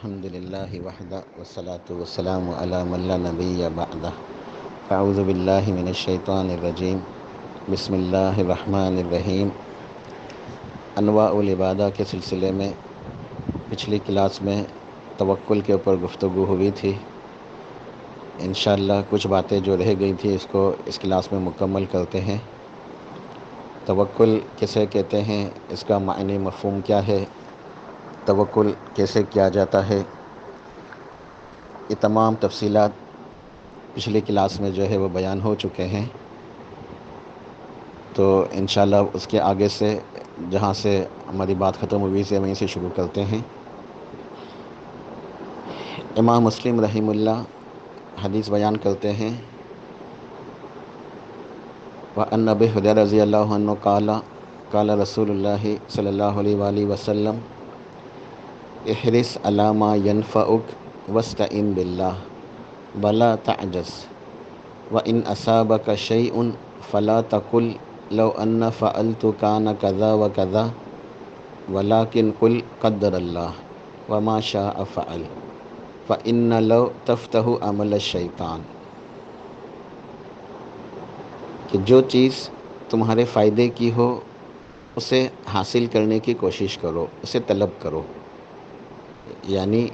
الحمد للہ وحدہ والصلاة والسلام علی من لا نبی بعدہ اعوذ باللہ من الشیطان الرجیم بسم اللہ الرحمن الرحیم۔ انواع العبادہ کے سلسلے میں پچھلی کلاس میں توکل کے اوپر گفتگو ہوئی تھی۔ انشاءاللہ کچھ باتیں جو رہ گئی تھی اس کلاس میں مکمل کرتے ہیں۔ توکل کسے کہتے ہیں، اس کا معنی مفہوم کیا ہے، توکل کیسے کیا جاتا ہے، یہ تمام تفصیلات پچھلی کلاس میں جو ہے وہ بیان ہو چکے ہیں۔ تو انشاءاللہ اس کے آگے سے جہاں سے ہماری بات ختم ہوئی سے وہیں سے شروع کرتے ہیں۔ امام مسلم رحمہ اللہ حدیث بیان کرتے ہیں، وعن ابی ہریرہ رضی اللہ عنہ قال قال رسول اللہ صلی اللہ علیہ وآلہ وسلم احرص علی ما ینفعک واستعن باللہ ولا تعجز وان اصابک شیء فلا تقل لو ان فعلت کان کذا وکذا ولکن قل قدر اللہ وما شاء فعل فإن لو تفتح عمل الشیطان، کہ جو چیز تمہارے فائدے کی ہو اسے حاصل کرنے کی کوشش کرو، اسے طلب کرو۔ یعنی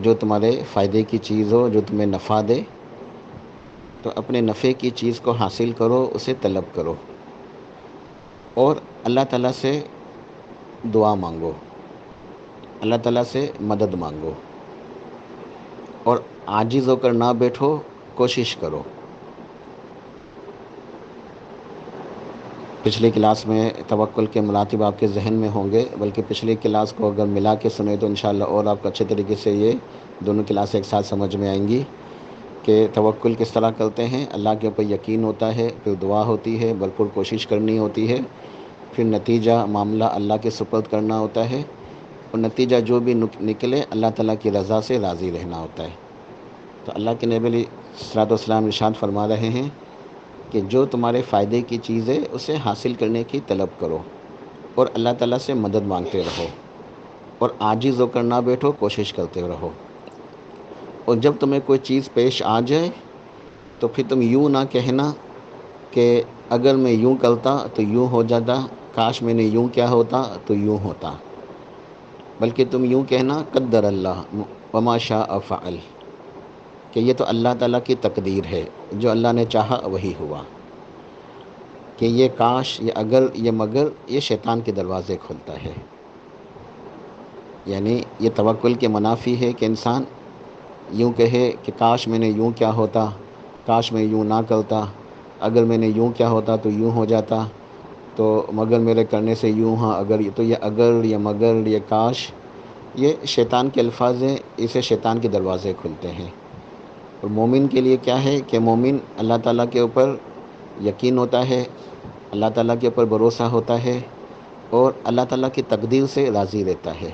جو تمہارے فائدے کی چیز ہو، جو تمہیں نفع دے، تو اپنے نفع کی چیز کو حاصل کرو، اسے طلب کرو، اور اللہ تعالیٰ سے دعا مانگو، اللہ تعالیٰ سے مدد مانگو، اور عاجز ہو کر نہ بیٹھو، کوشش کرو۔ پچھلی کلاس میں توکل کے مراتب آپ کے ذہن میں ہوں گے، بلکہ پچھلی کلاس کو اگر ملا کے سنیں تو انشاءاللہ اور آپ کو اچھے طریقے سے یہ دونوں کلاسیں ایک ساتھ سمجھ میں آئیں گی کہ توکل کس طرح کرتے ہیں۔ اللہ کے اوپر یقین ہوتا ہے، پھر دعا ہوتی ہے، بھرپور کوشش کرنی ہوتی ہے، پھر نتیجہ معاملہ اللہ کے سپرد کرنا ہوتا ہے، اور نتیجہ جو بھی نکلے اللہ تعالیٰ کی رضا سے راضی رہنا ہوتا ہے۔ تو اللہ کے نبی علیہ الصلوۃ والسلام ارشاد فرما رہے ہیں کہ جو تمہارے فائدے کی چیز ہے اسے حاصل کرنے کی طلب کرو، اور اللہ تعالیٰ سے مدد مانگتے رہو، اور عاجز ہو کر نہ بیٹھو، کوشش کرتے رہو۔ اور جب تمہیں کوئی چیز پیش آ جائے تو پھر تم یوں نہ کہنا کہ اگر میں یوں کرتا تو یوں ہو جاتا، کاش میں نے یوں کیا ہوتا تو یوں ہوتا، بلکہ تم یوں کہنا قدر اللہ وما شاء فعل، کہ یہ تو اللہ تعالیٰ کی تقدیر ہے، جو اللہ نے چاہا وہی ہوا، کہ یہ کاش، یہ اگر، یہ مگر، یہ شیطان کے دروازے کھلتا ہے۔ یعنی یہ توکل کے منافی ہے کہ انسان یوں کہے کہ کاش میں نے یوں کیا ہوتا، کاش میں یوں نہ کرتا، اگر میں نے یوں کیا ہوتا تو یوں ہو جاتا، تو مگر میرے کرنے سے یوں ہاں، اگر تو یہ اگر، یہ مگر، یہ کاش، یہ شیطان کے الفاظ ہیں، اسے شیطان کے دروازے کھلتے ہیں۔ اور مومن کے لیے کیا ہے کہ مومن اللہ تعالیٰ کے اوپر یقین ہوتا ہے، اللہ تعالیٰ کے اوپر بھروسہ ہوتا ہے، اور اللہ تعالیٰ کی تقدیر سے راضی رہتا ہے۔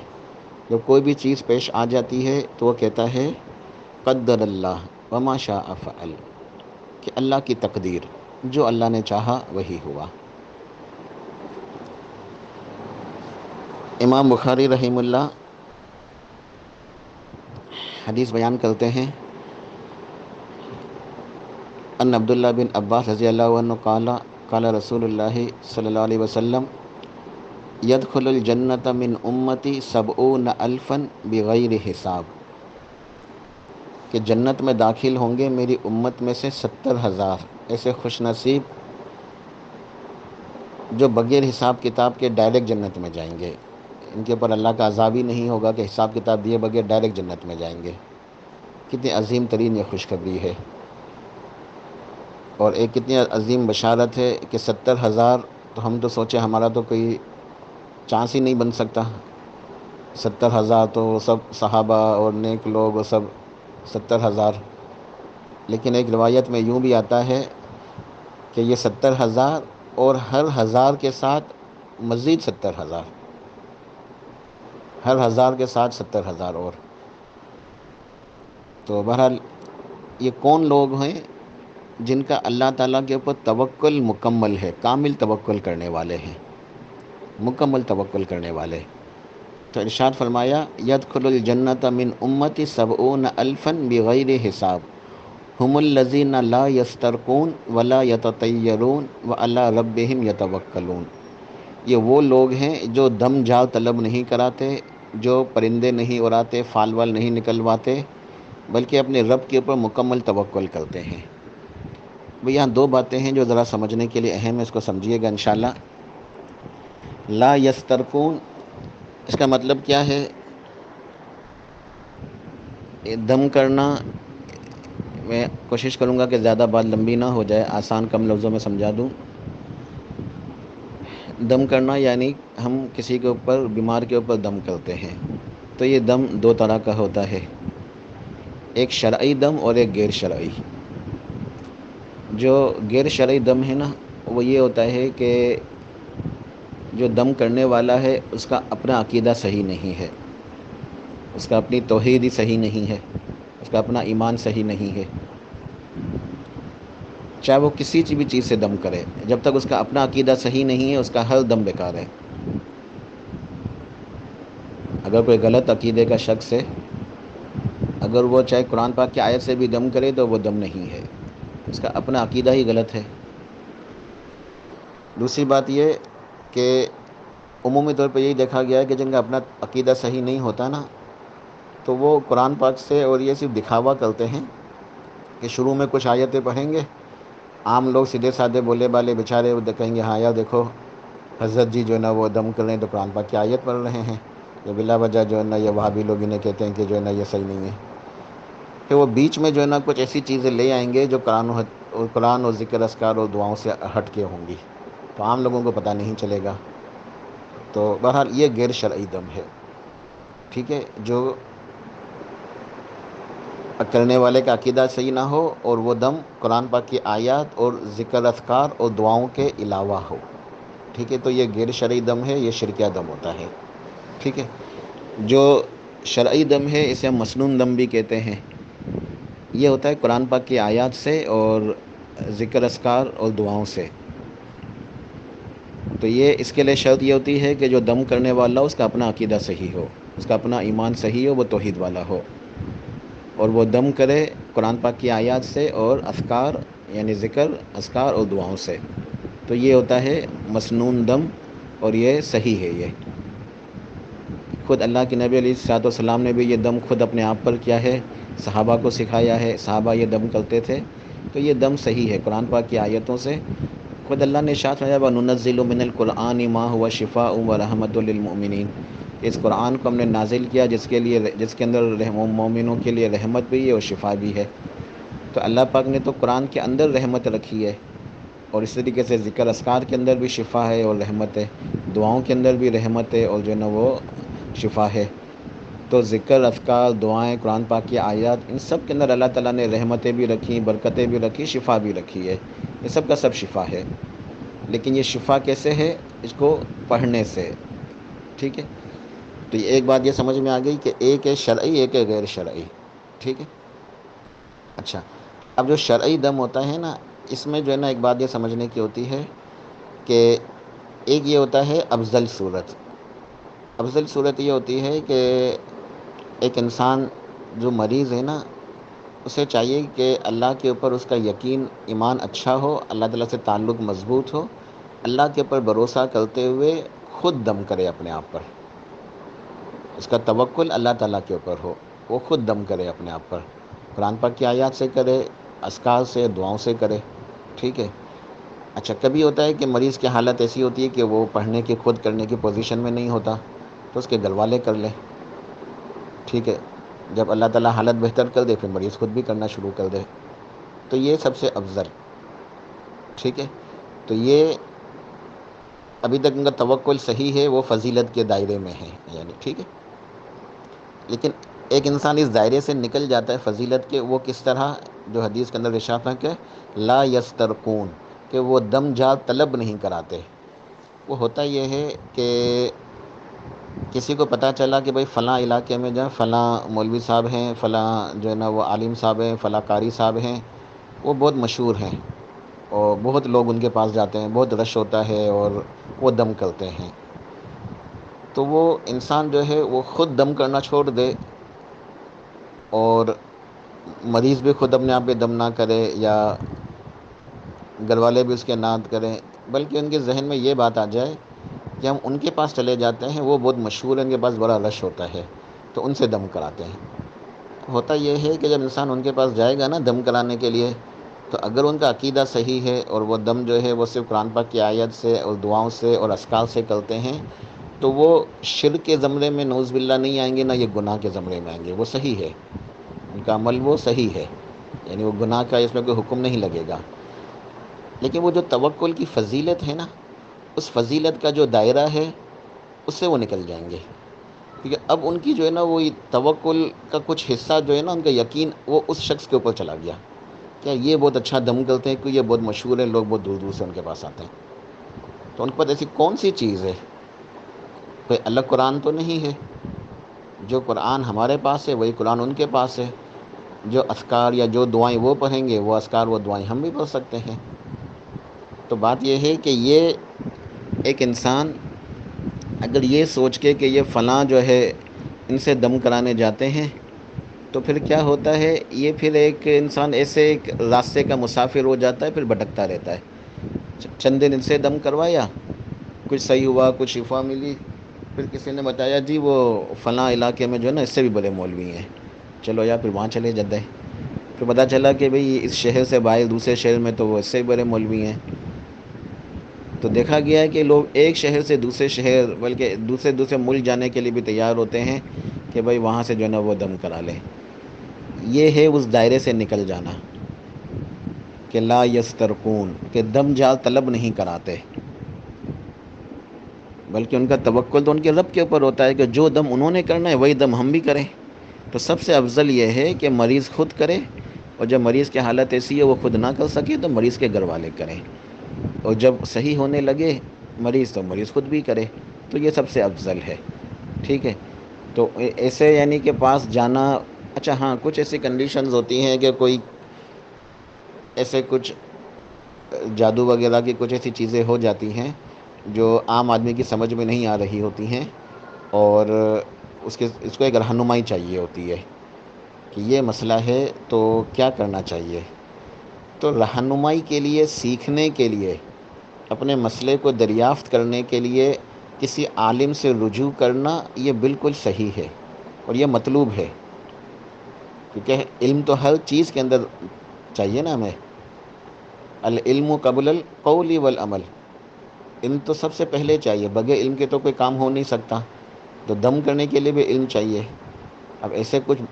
جب کوئی بھی چیز پیش آ جاتی ہے تو وہ کہتا ہے قدر اللہ وما شاء فعل، کہ اللہ کی تقدیر، جو اللہ نے چاہا وہی ہوا۔ امام بخاری رحمہ اللہ حدیث بیان کرتے ہیں، ان عبداللہ بن عباس رضی اللہ عنہ قال قال رسول اللہ صلی اللہ علیہ وسلم يدخل الجنت من امتی 70,000 بغیر حساب، کہ جنت میں داخل ہوں گے میری امت میں سے 70,000 ایسے خوش نصیب جو بغیر حساب کتاب کے ڈائریکٹ جنت میں جائیں گے۔ ان کے اوپر اللہ کا عذاب ہی نہیں ہوگا کہ حساب کتاب دیے بغیر ڈائریکٹ جنت میں جائیں گے۔ کتنی عظیم ترین یہ خوشخبری ہے، اور ایک کتنی عظیم بشارت ہے کہ 70,000، تو ہم تو سوچیں ہمارا تو کوئی چانس ہی نہیں بن سکتا۔ 70,000 تو وہ سب صحابہ اور نیک لوگ، وہ سب 70,000، لیکن ایک روایت میں یوں بھی آتا ہے کہ یہ 70,000 اور ہر 1000 کے ساتھ مزید 70,000، ہر 1000 کے ساتھ 70,000 اور۔ تو بہرحال یہ کون لوگ ہیں جن کا اللہ تعالیٰ کے اوپر توکل مکمل ہے، کامل توکل کرنے والے ہیں، مکمل توکل کرنے والے۔ تو ارشاد فرمایا یدخل الجنت من امتی سبعون الفا بغیر حساب ہم الذین لا یسترقون ولا یتطیرون وعلی ربہم یتوکلون، یہ وہ لوگ ہیں جو دم جال طلب نہیں کراتے، جو پرندے نہیں اڑاتے، فال وال نہیں نکلواتے، بلکہ اپنے رب کے اوپر مکمل توکل کرتے ہیں۔ بھئی یہاں دو باتیں ہیں جو ذرا سمجھنے کے لیے اہم ہے، اس کو سمجھیے گا انشاءاللہ۔ لا یسترقون اس کا مطلب کیا ہے؟ دم کرنا، میں کوشش کروں گا کہ زیادہ بات لمبی نہ ہو جائے، آسان کم لفظوں میں سمجھا دوں۔ دم کرنا یعنی ہم کسی کے اوپر، بیمار کے اوپر دم کرتے ہیں، تو یہ دم دو طرح کا ہوتا ہے، ایک شرعی دم اور ایک غیر شرعی۔ جو غیر شرعی دم ہے نا، وہ یہ ہوتا ہے کہ جو دم کرنے والا ہے اس کا اپنا عقیدہ صحیح نہیں ہے، اس کا اپنی توحید ہی صحیح نہیں ہے، اس کا اپنا ایمان صحیح نہیں ہے، چاہے وہ کسی بھی چیز سے دم کرے، جب تک اس کا اپنا عقیدہ صحیح نہیں ہے اس کا ہر دم بیکار ہے۔ اگر کوئی غلط عقیدے کا شخص ہے، اگر وہ چاہے قرآن پاک کی آیت سے بھی دم کرے تو وہ دم نہیں ہے، اس کا اپنا عقیدہ ہی غلط ہے۔ دوسری بات یہ کہ عمومی طور پہ یہی دیکھا گیا ہے کہ جن کا اپنا عقیدہ صحیح نہیں ہوتا نا، تو وہ قرآن پاک سے اور یہ صرف دکھاوا کرتے ہیں کہ شروع میں کچھ آیتیں پڑھیں گے، عام لوگ سیدھے سادھے بولے والے بیچارے وہ کہیں گے ہاں یار دیکھو حضرت جی جو ہے نا وہ دم کر رہے ہیں تو قرآن پاک کی آیت پڑھ رہے ہیں، یہ بلا وجہ جو ہے نا یہ وہابی لوگ انہیں کہتے ہیں کہ جو ہے نا یہ صحیح نہیں ہے۔ پھر وہ بیچ میں جو ہے نا کچھ ایسی چیزیں لے آئیں گے جو قرآن اور ذکر اذکار اور دعاؤں سے ہٹ کے ہوں گی، تو عام لوگوں کو پتہ نہیں چلے گا۔ تو بہرحال یہ غیر شرعی دم ہے، ٹھیک ہے، جو کرنے والے کا عقیدہ صحیح نہ ہو اور وہ دم قرآن پاک کی آیات اور ذکر اذکار اور دعاؤں کے علاوہ ہو، ٹھیک ہے، تو یہ غیر شرعی دم ہے، یہ شرکیہ دم ہوتا ہے، ٹھیک ہے۔ جو شرعی دم ہے اسے ہم مسنون دم بھی کہتے ہیں، یہ ہوتا ہے قرآن پاک کی آیات سے اور ذکر اذکار اور دعاؤں سے۔ تو یہ اس کے لیے شرط یہ ہوتی ہے کہ جو دم کرنے والا ہو اس کا اپنا عقیدہ صحیح ہو، اس کا اپنا ایمان صحیح ہو، وہ توحید والا ہو، اور وہ دم کرے قرآن پاک کی آیات سے اور اذکار یعنی ذکر اذکار اور دعاؤں سے، تو یہ ہوتا ہے مسنون دم، اور یہ صحیح ہے۔ یہ خود اللہ کے نبی علیہ الصلوۃ والسلام نے بھی یہ دم خود اپنے آپ پر کیا ہے، صحابہ کو سکھایا ہے، صحابہ یہ دم کرتے تھے، تو یہ دم صحیح ہے قرآن پاک کی آیتوں سے۔ خود اللہ نے ارشاد فرمایا وَنُنَزِّلُ مِنَ الْقُرْآنِ مَا هُوَ شِفَاءٌ وَرَحْمَةٌ لِّلْمُؤْمِنِينَ، اس قرآن کو ہم نے نازل کیا جس کے اندر مومنوں کے لیے رحمت بھی ہے اور شفا بھی ہے۔ تو اللہ پاک نے تو قرآن کے اندر رحمت رکھی ہے، اور اس طریقے سے ذکر اذکار کے اندر بھی شفا ہے اور رحمت ہے، دعاؤں کے اندر بھی رحمت ہے اور جو ہے نا وہ شفا ہے۔ تو ذکر اذکار دعائیں قرآن پاک کی آیات ان سب کے اندر اللہ تعالیٰ نے رحمتیں بھی رکھی، برکتیں بھی رکھی، شفا بھی رکھی ہے، یہ سب کا سب شفا ہے۔ لیکن یہ شفا کیسے ہے؟ اس کو پڑھنے سے، ٹھیک ہے۔ تو یہ ایک بات یہ سمجھ میں آ گئی کہ ایک ہے شرعی ایک ہے غیر شرعی، ٹھیک ہے۔ اچھا، اب جو شرعی دم ہوتا ہے نا، اس میں جو ہے نا ایک بات یہ سمجھنے کی ہوتی ہے کہ ایک یہ ہوتا ہے افضل صورت، افضل صورت یہ ہوتی ہے کہ ایک انسان جو مریض ہے نا، اسے چاہیے کہ اللہ کے اوپر اس کا یقین ایمان اچھا ہو، اللہ تعالیٰ سے تعلق مضبوط ہو، اللہ کے اوپر بھروسہ کرتے ہوئے خود دم کرے اپنے آپ پر، اس کا توکل اللہ تعالیٰ کے اوپر ہو، وہ خود دم کرے اپنے آپ پر، قرآن پاک کی آیات سے کرے، اذکار سے، دعاؤں سے کرے، ٹھیک ہے۔ اچھا، کبھی ہوتا ہے کہ مریض کی حالت ایسی ہوتی ہے کہ وہ پڑھنے کی خود کرنے کی پوزیشن میں نہیں ہوتا، تو اس کے گھر والے کر لیں، ٹھیک ہے۔ جب اللہ تعالیٰ حالت بہتر کر دے پھر مریض خود بھی کرنا شروع کر دے، تو یہ سب سے افضل، ٹھیک ہے۔ تو یہ ابھی تک ان کا توکل صحیح ہے، وہ فضیلت کے دائرے میں ہے، یعنی ٹھیک ہے۔ لیکن ایک انسان اس دائرے سے نکل جاتا ہے فضیلت کے، وہ کس طرح؟ جو حدیث کے اندر ارشاد ہے کہ لا یسترقون، کہ وہ دم جا طلب نہیں کراتے۔ وہ ہوتا یہ ہے کہ کسی کو پتہ چلا کہ بھئی فلاں علاقے میں جو ہے فلاں مولوی صاحب ہیں، فلاں جو ہے نا وہ عالم صاحب ہیں، فلاں قاری صاحب ہیں، وہ بہت مشہور ہیں اور بہت لوگ ان کے پاس جاتے ہیں، بہت رش ہوتا ہے اور وہ دم کرتے ہیں۔ تو وہ انسان جو ہے وہ خود دم کرنا چھوڑ دے، اور مریض بھی خود اپنے آپ پہ دم نہ کرے یا گھر والے بھی اس کے نعت کریں، بلکہ ان کے ذہن میں یہ بات آ جائے کہ ہم ان کے پاس چلے جاتے ہیں، وہ بہت مشہور ہیں، ان کے پاس بڑا رش ہوتا ہے، تو ان سے دم کراتے ہیں۔ ہوتا یہ ہے کہ جب انسان ان کے پاس جائے گا نا دم کرانے کے لیے، تو اگر ان کا عقیدہ صحیح ہے اور وہ دم جو ہے وہ صرف قرآن پاک کی آیت سے اور دعاؤں سے اور اذکار سے کرتے ہیں، تو وہ شرک کے زمرے میں نعوذ باللہ نہیں آئیں گے، نہ یہ گناہ کے زمرے میں آئیں گے، وہ صحیح ہے، ان کا عمل وہ صحیح ہے، یعنی وہ گناہ کا اس میں کوئی حکم نہیں لگے گا۔ لیکن وہ جو توکل کی فضیلت ہے نا، اس فضیلت کا جو دائرہ ہے اس سے وہ نکل جائیں گے، کیونکہ اب ان کی جو ہے نا وہ توکل کا کچھ حصہ جو ہے نا ان کا یقین وہ اس شخص کے اوپر چلا گیا، کیا یہ بہت اچھا دم کرتے ہیں، کیونکہ یہ بہت مشہور ہے، لوگ بہت دور دور سے ان کے پاس آتے ہیں، تو ان کے پاس ایسی کون سی چیز ہے؟ کوئی الگ قرآن تو نہیں ہے، جو قرآن ہمارے پاس ہے وہی قرآن ان کے پاس ہے، جو اذکار یا جو دعائیں وہ پڑھیں گے وہ اذکار وہ دعائیں ہم بھی پڑھ سکتے ہیں۔ تو بات یہ ہے کہ یہ ایک انسان اگر یہ سوچ کے کہ یہ فلاں جو ہے ان سے دم کرانے جاتے ہیں، تو پھر کیا ہوتا ہے، یہ پھر ایک انسان ایسے ایک راستے کا مسافر ہو جاتا ہے، پھر بھٹکتا رہتا ہے۔ چند دن ان سے دم کروایا، کچھ صحیح ہوا، کچھ شفا ملی، پھر کسی نے بتایا جی وہ فلاں علاقے میں جو ہے نا اس سے بھی بڑے مولوی ہیں، چلو یا پھر وہاں چلے جاتے ہیں، پھر پتہ چلا کہ بھئی اس شہر سے باہر دوسرے شہر میں تو وہ اس سے بھی بڑے مولوی ہیں۔ تو دیکھا گیا ہے کہ لوگ ایک شہر سے دوسرے شہر بلکہ دوسرے ملک جانے کے لیے بھی تیار ہوتے ہیں کہ بھئی وہاں سے جو ہے نا وہ دم کرا لیں۔ یہ ہے اس دائرے سے نکل جانا کہ لا یسترقون، کہ دم جال طلب نہیں کراتے، بلکہ ان کا توکل تو ان کے رب کے اوپر ہوتا ہے کہ جو دم انہوں نے کرنا ہے وہی دم ہم بھی کریں۔ تو سب سے افضل یہ ہے کہ مریض خود کرے، اور جب مریض کی حالت ایسی ہے وہ خود نہ کر سکے تو مریض کے گھر والے کریں، اور جب صحیح ہونے لگے مریض تو مریض خود بھی کرے، تو یہ سب سے افضل ہے۔ ٹھیک ہے، تو ایسے یعنی کہ پاس جانا، اچھا ہاں کچھ ایسی کنڈیشنز ہوتی ہیں کہ کوئی ایسے کچھ جادو وغیرہ کی کچھ ایسی چیزیں ہو جاتی ہیں جو عام آدمی کی سمجھ میں نہیں آ رہی ہوتی ہیں، اور اس کو ایک رہنمائی چاہیے ہوتی ہے کہ یہ مسئلہ ہے تو کیا کرنا چاہیے۔ تو رہنمائی کے لیے، سیکھنے کے لیے، اپنے مسئلے کو دریافت کرنے کے لیے کسی عالم سے رجوع کرنا یہ بالکل صحیح ہے اور یہ مطلوب ہے، کیونکہ علم تو ہر چیز کے اندر چاہیے نا ہمیں۔ العلم قبل القول والعمل، علم تو سب سے پہلے چاہیے، بغیر علم کے تو کوئی کام ہو نہیں سکتا، تو دم کرنے کے لیے بھی علم چاہیے۔ اب ایسے کچھ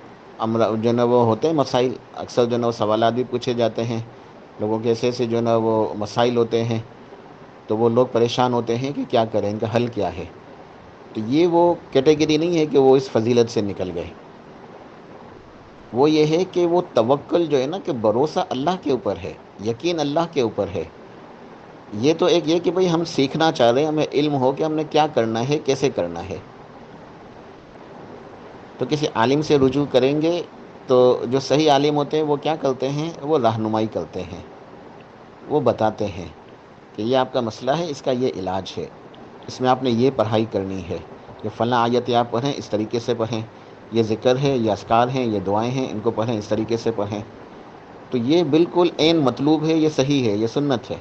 جو ہے نا وہ ہوتے ہیں مسائل، اکثر جو ہے نا وہ سوالات بھی پوچھے جاتے ہیں لوگوں کے، ایسے جو ہے نا وہ مسائل ہوتے ہیں، تو وہ لوگ پریشان ہوتے ہیں کہ کیا کریں، ان کا حل کیا ہے۔ تو یہ وہ کیٹیگری نہیں ہے کہ وہ اس فضیلت سے نکل گئے، وہ یہ ہے کہ وہ توکل جو ہے نا کہ بھروسہ اللہ کے اوپر ہے، یقین اللہ کے اوپر ہے۔ یہ تو ایک یہ کہ بھئی ہم سیکھنا چاہ رہے ہیں، ہمیں علم ہو کہ ہم نے کیا کرنا ہے، کیسے کرنا ہے، تو کسی عالم سے رجوع کریں گے، تو جو صحیح عالم ہوتے ہیں وہ کیا کرتے ہیں، وہ رہنمائی کرتے ہیں، وہ بتاتے ہیں کہ یہ آپ کا مسئلہ ہے، اس کا یہ علاج ہے، اس میں آپ نے یہ پڑھائی کرنی ہے، یہ فلاں آیت آپ پڑھیں، اس طریقے سے پڑھیں، یہ ذکر ہے، یہ اذکار ہیں، یہ دعائیں ہیں، ان کو پڑھیں، اس طریقے سے پڑھیں۔ تو یہ بالکل عین مطلوب ہے، یہ صحیح ہے، یہ سنت ہے،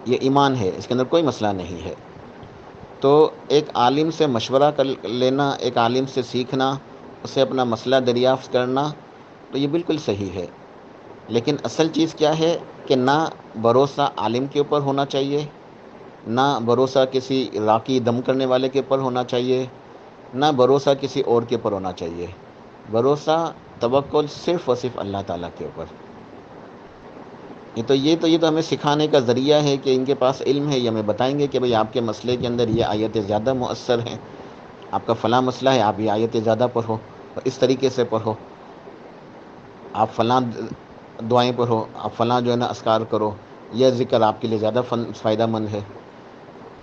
یہ ایمان ہے، اس کے اندر کوئی مسئلہ نہیں ہے۔ تو ایک عالم سے مشورہ کر لینا، ایک عالم سے سیکھنا، اسے اپنا مسئلہ دریافت کرنا، تو یہ بالکل صحیح ہے۔ لیکن اصل چیز کیا ہے کہ نہ بھروسہ عالم کے اوپر ہونا چاہیے، نہ بھروسہ کسی راقی دم کرنے والے کے اوپر ہونا چاہیے، نہ بھروسہ کسی اور کے اوپر ہونا چاہیے، بھروسہ توکل صرف اور صرف اللہ تعالیٰ کے اوپر۔ یہ تو ہمیں سکھانے کا ذریعہ ہے کہ ان کے پاس علم ہے، یہ ہمیں بتائیں گے کہ بھئی آپ کے مسئلے کے اندر یہ آیتیں زیادہ مؤثر ہیں، آپ کا فلاں مسئلہ ہے، آپ یہ آیتیں زیادہ پڑھو، اور اس طریقے سے پڑھو، آپ فلاں دعائیں پڑھو، آپ فلاں جو ہے نا اذکار کرو، یہ ذکر آپ کے لیے زیادہ فائدہ مند ہے۔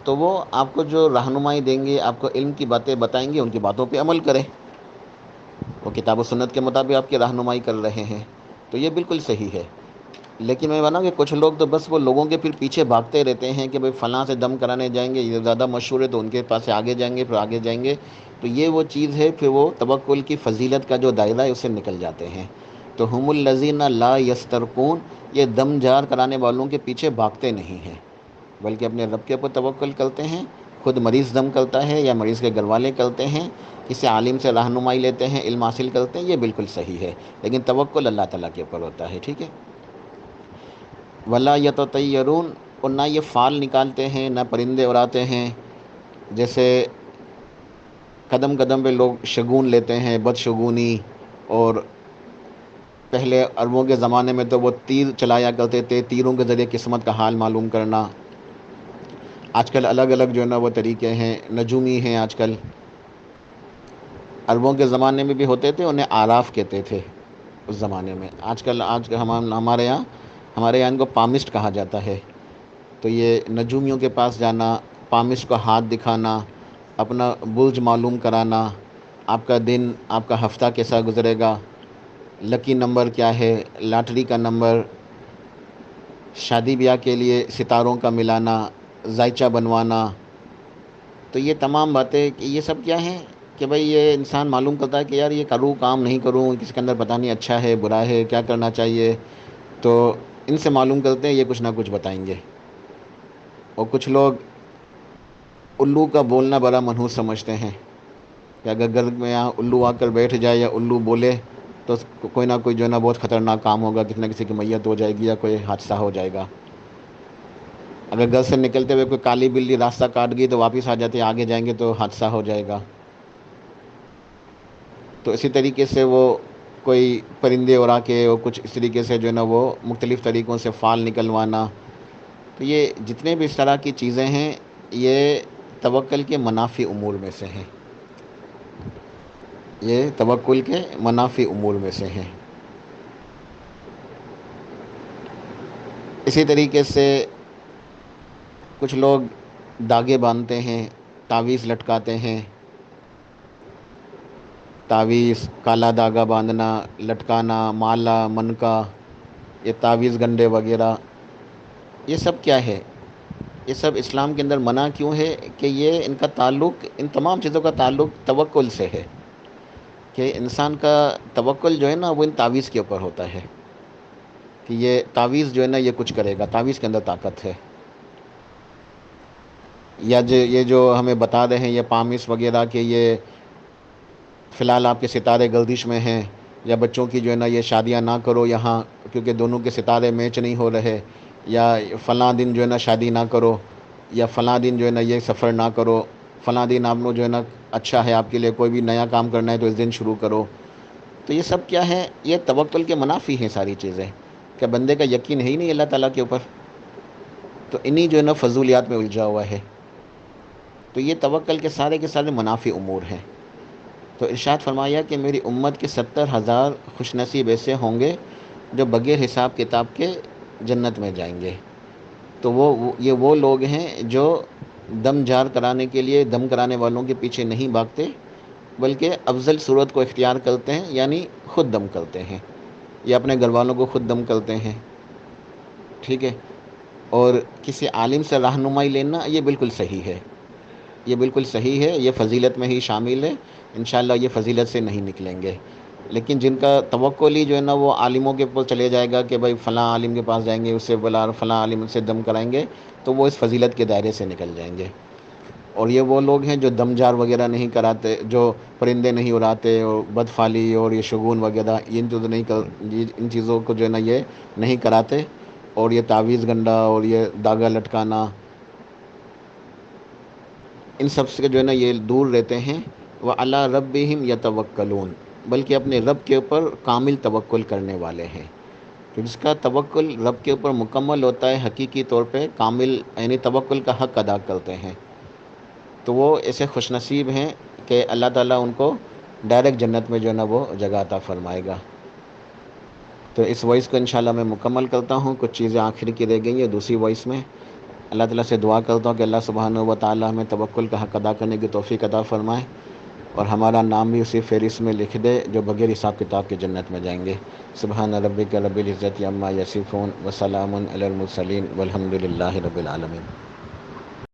تو وہ آپ کو جو رہنمائی دیں گے، آپ کو علم کی باتیں بتائیں گے، ان کی باتوں پہ عمل کریں، وہ کتاب و سنت کے مطابق آپ کی رہنمائی کر رہے ہیں، تو یہ بالکل صحیح ہے۔ لیکن میں بنا کہ کچھ لوگ تو بس وہ لوگوں کے پھر پیچھے بھاگتے رہتے ہیں کہ بھئی فلاں سے دم کرانے جائیں گے، یہ زیادہ مشہور ہے تو ان کے پاس سے آگے جائیں گے، پھر آگے جائیں گے، تو یہ وہ چیز ہے، پھر وہ توکل کی فضیلت کا جو دائرہ ہے اس سے نکل جاتے ہیں۔ تو ہم الذین لا یسترقون، یہ دم جار کرانے والوں کے پیچھے بھاگتے نہیں ہیں، بلکہ اپنے رب کے اوپر توکل کرتے ہیں۔ خود مریض دم کرتا ہے یا مریض کے گھر والے کرتے ہیں، کسی عالم سے رہنمائی لیتے ہیں، علم حاصل کرتے ہیں، یہ بالکل صحیح ہے، لیکن توکل اللہ تعالیٰ کے اوپر ہوتا ہے، ٹھیک ہے۔ ولا یتطیرون، اور نہ یہ فال نکالتے ہیں، نہ پرندے اڑاتے ہیں، جیسے قدم قدم پہ لوگ شگون لیتے ہیں، بدشگونی، اور پہلے عربوں کے زمانے میں تو وہ تیر چلایا کرتے تھے، تیروں کے ذریعے قسمت کا حال معلوم کرنا۔ آج کل الگ الگ جو ہے نا وہ طریقے ہیں، نجومی ہیں آج کل۔ عربوں کے زمانے میں بھی ہوتے تھے، انہیں عاراف کہتے تھے اس زمانے میں۔ آج کل ہمارے یہاں ان کو پامسٹ کہا جاتا ہے۔ تو یہ نجومیوں کے پاس جانا، پامسٹ کو ہاتھ دکھانا، اپنا برج معلوم کرانا، آپ کا دن، آپ کا ہفتہ کیسا گزرے گا، لکی نمبر کیا ہے، لاٹری کا نمبر، شادی بیاہ کے لیے ستاروں کا ملانا، ذائچہ بنوانا، تو یہ تمام باتیں یہ سب کیا ہیں کہ بھئی یہ انسان معلوم کرتا ہے کہ یار یہ کروں کام نہیں کروں، کسی کے اندر پتہ نہیں اچھا ہے برا ہے، کیا کرنا چاہیے، تو ان سے معلوم کرتے ہیں، یہ کچھ نہ کچھ بتائیں گے۔ اور کچھ لوگ الو کا بولنا بڑا منحوس سمجھتے ہیں کہ اگر گھر میں یہاں الو آ کر بیٹھ جائے یا الو بولے تو کوئی نہ کوئی جو ہے نا بہت خطرناک کام ہوگا، کسی نہ کسی کی میت ہو جائے گی یا کوئی حادثہ ہو جائے گا۔ اگر گھر سے نکلتے ہوئے کوئی کالی بلی راستہ کاٹ گئی تو واپس آ جاتے، آگے جائیں گے تو حادثہ ہو جائے گا۔ تو اسی طریقے سے وہ کوئی پرندے اڑا کے اور کچھ اس طریقے سے جو ہے نا وہ مختلف طریقوں سے فال نکلوانا، تو یہ جتنے بھی اس طرح کی چیزیں ہیں یہ توکل کے منافی امور میں سے ہیں، یہ توکل کے منافی امور میں سے ہیں۔ اسی طریقے سے کچھ لوگ داغے باندھتے ہیں، تعویذ لٹکاتے ہیں، تعویذ، کالا دھاگا باندھنا، لٹکانا، مالا، منکا، یہ تعویذ گنڈے وغیرہ، یہ سب کیا ہے؟ یہ سب اسلام کے اندر منع کیوں ہے کہ یہ ان کا تعلق، ان تمام چیزوں کا تعلق توکل سے ہے، کہ انسان کا توکل جو ہے نا وہ ان تعویذ کے اوپر ہوتا ہے کہ یہ تعویذ جو ہے نا یہ کچھ کرے گا، تعویذ کے اندر طاقت ہے۔ یا یہ جو ہمیں بتا رہے ہیں یہ پامس وغیرہ کہ یہ فی الحال آپ کے ستارے گردش میں ہیں، یا بچوں کی جو ہے نا یہ شادیاں نہ کرو یہاں کیونکہ دونوں کے ستارے میچ نہیں ہو رہے، یا فلاں دن جو ہے نا شادی نہ کرو، یا فلاں دن جو ہے نا یہ سفر نہ کرو، فلاں دن آپ نے جو ہے نا اچھا ہے آپ کے لیے، کوئی بھی نیا کام کرنا ہے تو اس دن شروع کرو، تو یہ سب کیا ہے؟ یہ توکل کے منافی ہیں ساری چیزیں، کہ بندے کا یقین ہے ہی نہیں اللہ تعالیٰ کے اوپر، تو انہی جو ہے نا فضولیات میں الجھا ہوا ہے۔ تو یہ توکل کے سارے منافی امور ہیں۔ تو ارشاد فرمایا کہ میری امت کے 70,000 خوش نصیب ایسے ہوں گے جو بغیر حساب کتاب کے جنت میں جائیں گے۔ تو یہ وہ لوگ ہیں جو دم جار کرانے کے لیے دم کرانے والوں کے پیچھے نہیں بھاگتے، بلکہ افضل صورت کو اختیار کرتے ہیں، یعنی خود دم کرتے ہیں یا اپنے گھر والوں کو خود دم کرتے ہیں، ٹھیک ہے۔ اور کسی عالم سے رہنمائی لینا یہ بالکل صحیح ہے، یہ بالکل صحیح ہے، یہ فضیلت میں ہی شامل ہے، انشاءاللہ یہ فضیلت سے نہیں نکلیں گے۔ لیکن جن کا توکل ہی جو ہے نا وہ عالموں کے اوپر چلے جائے گا کہ بھائی فلاں عالم کے پاس جائیں گے، اس سے بلا فلاں عالم سے دم کرائیں گے، تو وہ اس فضیلت کے دائرے سے نکل جائیں گے۔ اور یہ وہ لوگ ہیں جو دم جار وغیرہ نہیں کراتے، جو پرندے نہیں اڑاتے، اور بدفالی اور یہ شگون وغیرہ ان چیزوں کو جو ہے نا یہ نہیں کراتے، اور یہ تعویذ گنڈا اور یہ داغا لٹکانا، ان سب سے جو ہے نا یہ دور رہتے ہیں۔ وَعَلَىٰ رَبِّهِمْ يَتَوَكَّلُونَ، بلکہ اپنے رب کے اوپر کامل توکل کرنے والے ہیں۔ تو جس کا توکل رب کے اوپر مکمل ہوتا ہے، حقیقی طور پہ کامل یعنی توکل کا حق ادا کرتے ہیں، تو وہ ایسے خوش نصیب ہیں کہ اللہ تعالیٰ ان کو ڈائریکٹ جنت میں جو ہے نا وہ جگہ عطا فرمائے گا۔ تو اس وائس کو انشاءاللہ میں مکمل کرتا ہوں، کچھ چیزیں آخر کی رہ گئی ہیں دوسری وائس میں۔ اللہ تعالیٰ سے دعا کرتا ہوں کہ اللہ سبحانہ و تعالیٰ ہمیں توکل کا حق ادا کرنے کی توفیق عطا فرمائے۔ اور ہمارا نام بھی اسی فہرست میں لکھ دے جو بغیر حساب کتاب کے جنت میں جائیں گے۔ سبحان ربک رب العزت عما یصفون وسلام علی المرسلین والحمد للہ رب العالمین۔